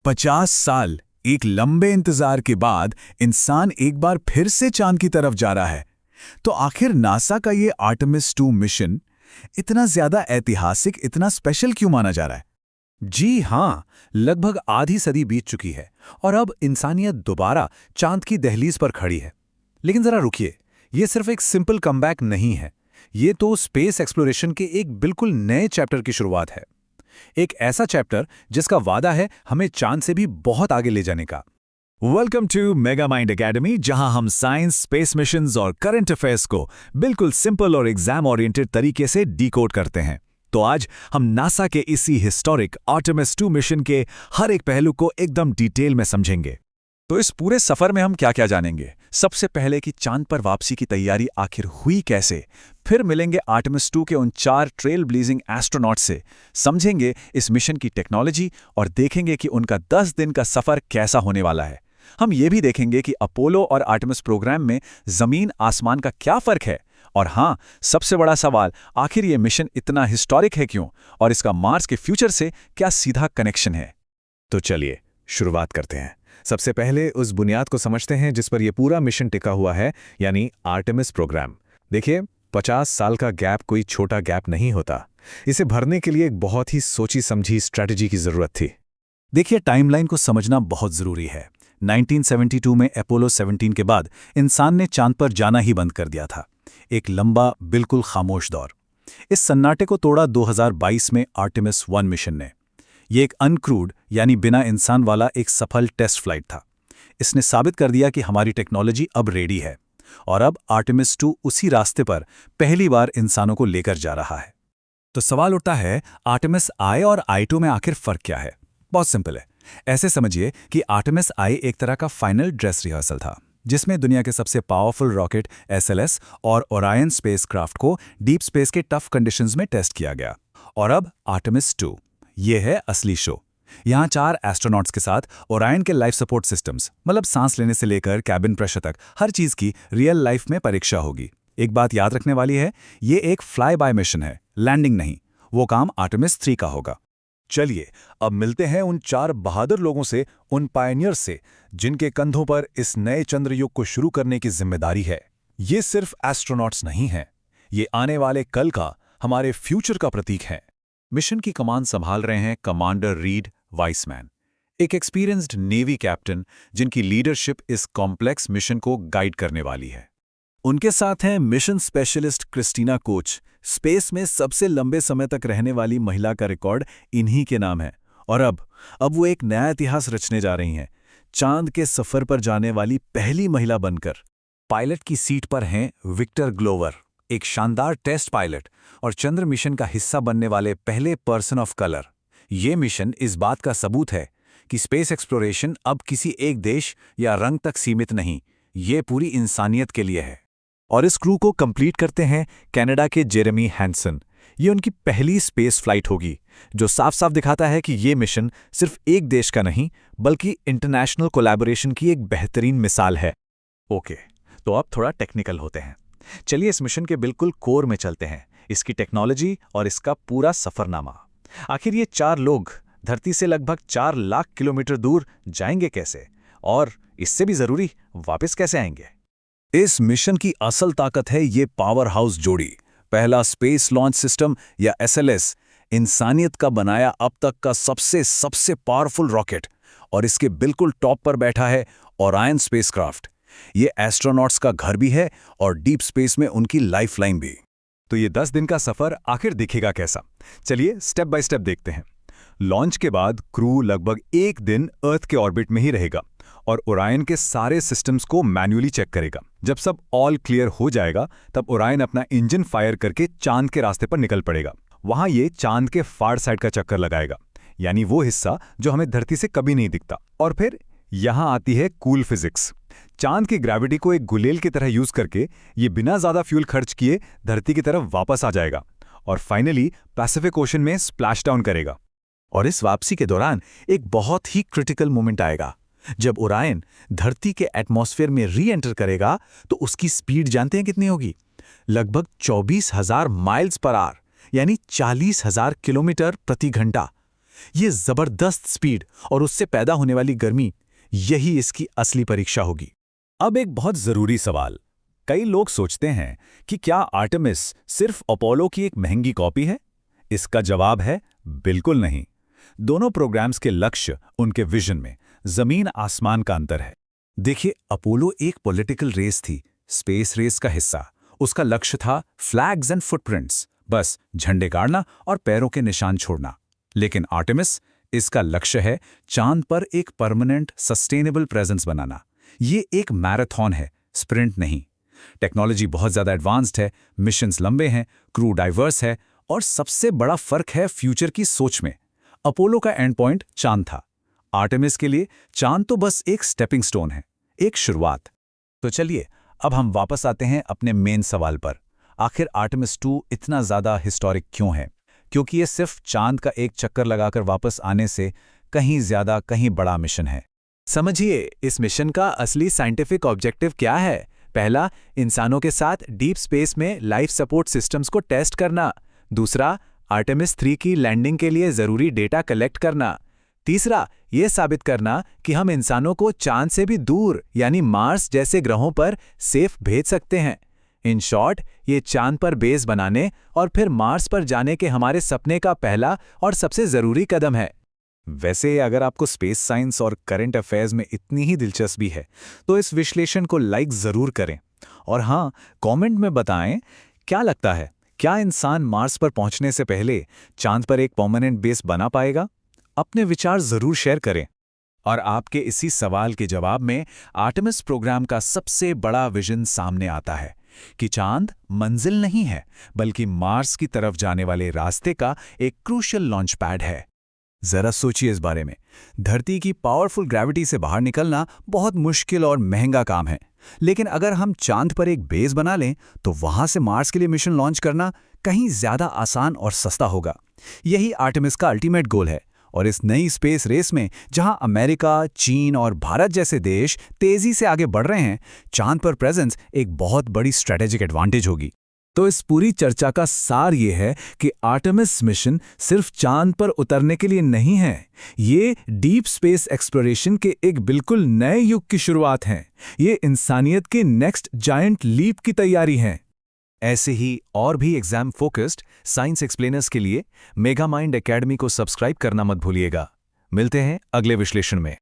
50 साल एक लंबे इंतजार के बाद इंसान एक बार फिर से चांद की तरफ जा रहा है। तो आखिर नासा का ये आर्टेमिस 2 मिशन इतना ज्यादा ऐतिहासिक, इतना स्पेशल क्यों माना जा रहा है? जी हाँ, लगभग आधी सदी बीत चुकी है और अब इंसानियत दोबारा चांद की दहलीज पर खड़ी है। लेकिन जरा रुकिए, ये सिर्फ एक सिंपल कमबैक नहीं है। ये तो स्पेस एक्सप्लोरेशन के एक बिल्कुल नए चैप्टर की शुरुआत है। एक ऐसा चैप्टर जिसका वादा है हमें चांद से भी बहुत आगे ले जाने का। Welcome to mega mind academy, जहां हम साइंस, स्पेस मिशंस और करंट अफेयर्स को बिल्कुल सिंपल और एग्जाम ओरिएंटेड तरीके से डिकोड करते हैं। तो आज हम नासा के इसी हिस्टोरिक आर्टेमिस 2 मिशन के हर एक पहलू को एकदम डिटेल में समझेंगे। तो इस पूरे सफर में हम क्या क्या जानेंगे? सबसे पहले कि चांद पर वापसी की तैयारी आखिर हुई कैसे, फिर मिलेंगे आर्टेमिस 2 के उन 4 ट्रेल ब्लेजिंग एस्ट्रोनॉट से, समझेंगे इस मिशन की टेक्नोलॉजी और देखेंगे कि उनका 10 दिन का सफर कैसा होने वाला है। हम ये भी देखेंगे कि अपोलो और आर्टेमिस प्रोग्राम में जमीन आसमान का क्या फर्क है, और हाँ, सबसे बड़ा सवाल, आखिर ये मिशन इतना हिस्टोरिक है क्यों और इसका मार्स के फ्यूचर से क्या सीधा कनेक्शन है। तो चलिए शुरुआत करते हैं। सबसे पहले उस बुनियाद को समझते हैं जिस पर यह पूरा मिशन टिका हुआ है, यानी आर्टेमिस प्रोग्राम। देखिए, 50 साल का गैप कोई छोटा गैप नहीं होता। इसे भरने के लिए एक बहुत ही सोची समझी स्ट्रैटेजी की जरूरत थी। देखिए, टाइमलाइन को समझना बहुत जरूरी है। 1972 में अपोलो 17 के बाद इंसान ने चांद पर जाना ही बंद कर दिया था। एक लंबा, बिल्कुल खामोश दौर। इस सन्नाटे को तोड़ा 2022 में आर्टेमिस 1 मिशन ने। ये एक अनक्रूड, यानी बिना इंसान वाला एक सफल टेस्ट फ्लाइट था। इसने साबित कर दिया कि हमारी टेक्नोलॉजी अब रेडी है, और अब आर्टेमिस 2 उसी रास्ते पर पहली बार इंसानों को लेकर जा रहा है। तो सवाल उठता है, आर्टेमिस आई और I2 में आखिर फर्क क्या है? बहुत सिंपल है। ऐसे समझिए कि आर्टेमिस आई एक तरह का फाइनल ड्रेस रिहर्सल था, जिसमें दुनिया के सबसे पावरफुल रॉकेट SLS और ओरायन स्पेसक्राफ्ट को डीप स्पेस के टफ कंडीशंस में टेस्ट किया गया। और अब आर्टेमिस 2, ये है असली शो। यहाँ 4 एस्ट्रोनॉट्स के साथ ओरायन के लाइफ सपोर्ट सिस्टम्स, मतलब सांस लेने से लेकर कैबिन प्रेशर तक हर चीज की रियल लाइफ में परीक्षा होगी। एक बात याद रखने वाली है, ये एक फ्लाई बाय मिशन है, लैंडिंग नहीं। वो काम आर्टेमिस 3 का होगा। चलिए अब मिलते हैं उन 4 बहादुर लोगों से, उन पायनियर्स से, जिनके कंधों पर इस नए चंद्रयुग को शुरू करने की जिम्मेदारी है। ये सिर्फ एस्ट्रोनॉट्स नहीं हैं, ये आने वाले कल का, हमारे फ्यूचर का प्रतीक है। मिशन की कमान संभाल रहे हैं कमांडर रीड वाइसमैन, एक एक्सपीरियंस्ड नेवी कैप्टन जिनकी लीडरशिप इस कॉम्प्लेक्स मिशन को गाइड करने वाली है। उनके साथ हैं mission specialist Christina Koch. Space में सबसे लंबे समय तक रहने वाली महिला का रिकॉर्ड इन्हीं के नाम है। और अब वो एक नया इतिहास रचने जा रही हैं, चांद के सफर पर जाने वाली पहली महिला बनकर। पायलट की सीट पर हैं विक्टर ग्लोवर, एक शानदार टेस्ट पायलट और चंद्र मिशन का हिस्सा बनने वाले पहले पर्सन ऑफ कलर। ये मिशन इस बात का सबूत है कि स्पेस एक्सप्लोरेशन अब किसी एक देश या रंग तक सीमित नहीं, ये पूरी इंसानियत के लिए है। और इस क्रू को कंप्लीट करते हैं कनाडा के जेरेमी हैंसन। ये उनकी पहली स्पेस फ्लाइट होगी, जो साफ साफ दिखाता है कि ये मिशन सिर्फ एक देश का नहीं, बल्कि इंटरनेशनल कोलैबोरेशन की एक बेहतरीन मिसाल है। ओके, तो अब थोड़ा टेक्निकल होते हैं। चलिए इस मिशन के बिल्कुल कोर में चलते हैं, इसकी टेक्नोलॉजी और इसका पूरा सफरनामा। आखिर ये 4 लोग धरती से लगभग 4 लाख किलोमीटर दूर जाएंगे कैसे, और इससे भी जरूरी, वापस कैसे आएंगे? इस मिशन की असल ताकत है ये पावर हाउस जोड़ी। पहला स्पेस लॉन्च सिस्टम या SLS, इंसानियत का बनाया अब तक का सबसे पावरफुल रॉकेट, और इसके बिल्कुल टॉप पर बैठा है ओरायन स्पेसक्राफ्ट। ये एस्ट्रोनॉट्स का घर भी है और डीप स्पेस में उनकी लाइफलाइन भी। तो ये 10 दिन का सफर आखिर दिखेगा कैसा? चलिए स्टेप बाय स्टेप देखते हैं। लॉन्च के बाद क्रू लगभग 1 दिन अर्थ के ऑर्बिट में ही रहेगा और ओरायन के सारे सिस्टम्स को मैन्युअली चेक करेगा। जब सब ऑल क्लियर हो जाएगा, तब ओरायन अपना इंजन फायर करके चांद के रास्ते पर निकल पड़ेगा। वहां ये चांद के फार साइड का चक्कर लगाएगा, यानी वो हिस्सा जो हमें धरती से कभी नहीं दिखता। और फिर यहां आती है कूल फिजिक्स। चांद की ग्रेविटी को एक गुलेल की तरह यूज करके ये बिना ज्यादा फ्यूल खर्च किए धरती की तरफ वापस आ जाएगा और फाइनली पैसिफिक ओशन में स्प्लैश डाउन करेगा। और इस वापसी के दौरान एक बहुत ही क्रिटिकल मोमेंट आएगा। जब ओरायन धरती के एटमॉस्फेयर में री एंटर करेगा, तो उसकी स्पीड जानते हैं कितनी होगी? लगभग 24,000 माइल्स पर आवर, यानी 40,000 किलोमीटर प्रति घंटा। ये जबरदस्त स्पीड और उससे पैदा होने वाली गर्मी, यही इसकी असली परीक्षा होगी। अब एक बहुत जरूरी सवाल। कई लोग सोचते हैं कि क्या आर्टेमिस सिर्फ अपोलो की एक महंगी कॉपी है? इसका जवाब है बिल्कुल नहीं। दोनों प्रोग्राम्स के लक्ष्य, उनके विजन में जमीन आसमान का अंतर है। देखिए, अपोलो एक पॉलिटिकल रेस थी, स्पेस रेस का हिस्सा। उसका लक्ष्य था फ्लैग्स एंड फुटप्रिंट्स, बस झंडे गाड़ना और पैरों के निशान छोड़ना। लेकिन आर्टेमिस, इसका लक्ष्य है चांद पर एक परमानेंट सस्टेनेबल प्रेजेंस बनाना। ये एक मैराथन है, स्प्रिंट नहीं। टेक्नोलॉजी बहुत ज़्यादा एडवांस्ड है, मिशंस लंबे हैं, क्रू डाइवर्स है, और सबसे बड़ा फर्क है फ्यूचर की सोच में। अपोलो का एंड पॉइंट चांद था, आर्टेमिस के लिए चांद तो बस एक स्टेपिंग स्टोन है, एक शुरुआत। तो चलिए, अब हम वापस आते हैं अपने मेन सवाल पर। आखिर आर्टेमिस 2 इतना ज़्यादा हिस्टोरिक क्यों है? क्योंकि ये सिर्फ चांद का एक चक्कर लगाकर वापस आने से कहीं ज़्यादा, कहीं बड़ा मिशन है। समझिए, इस मिशन का असली साइंटिफिक ऑब्जेक्टिव क्या है। पहला, इंसानों के साथ डीप स्पेस में लाइफ सपोर्ट सिस्टम्स को टेस्ट करना। दूसरा, आर्टेमिस 3 की लैंडिंग के लिए ज़रूरी डेटा कलेक्ट करना। तीसरा, ये साबित करना कि हम इंसानों को चांद से भी दूर यानी मार्स जैसे ग्रहों पर सेफ भेज सकते हैं। इन शॉर्ट, ये चांद पर बेस बनाने और फिर मार्स पर जाने के हमारे सपने का पहला और सबसे ज़रूरी कदम है। वैसे अगर आपको स्पेस साइंस और करंट अफेयर्स में इतनी ही दिलचस्पी है तो इस विश्लेषण को लाइक ज़रूर करें। और हाँ, कमेंट में बताएं क्या लगता है, क्या इंसान मार्स पर पहुंचने से पहले चांद पर एक परमानेंट बेस बना पाएगा? अपने विचार ज़रूर शेयर करें। और आपके इसी सवाल के जवाब में आर्टेमिस प्रोग्राम का सबसे बड़ा विजन सामने आता है कि चांद मंजिल नहीं है, बल्कि मार्स की तरफ जाने वाले रास्ते का एक क्रूशियल लॉन्च पैड है। जरा सोचिए इस बारे में। धरती की पावरफुल ग्रेविटी से बाहर निकलना बहुत मुश्किल और महंगा काम है, लेकिन अगर हम चांद पर एक बेस बना लें तो वहां से मार्स के लिए मिशन लॉन्च करना कहीं ज्यादा आसान और सस्ता होगा। यही आर्टेमिस का अल्टीमेट गोल है। और इस नई स्पेस रेस में जहां अमेरिका, चीन और भारत जैसे देश तेजी से आगे बढ़ रहे हैं, चांद पर प्रेजेंस एक बहुत बड़ी स्ट्रेटेजिक एडवांटेज होगी। तो इस पूरी चर्चा का सार ये है कि आर्टेमिस मिशन सिर्फ चांद पर उतरने के लिए नहीं है, ये डीप स्पेस एक्सप्लोरेशन के एक बिल्कुल नए युग की शुरुआत है। ये इंसानियत के नेक्स्ट जायंट लीप की तैयारी है। ऐसे ही और भी एग्जाम फोकस्ड साइंस एक्सप्लेनर्स के लिए मेगा माइंड एकेडमी को सब्सक्राइब करना मत भूलिएगा। मिलते हैं अगले विश्लेषण में।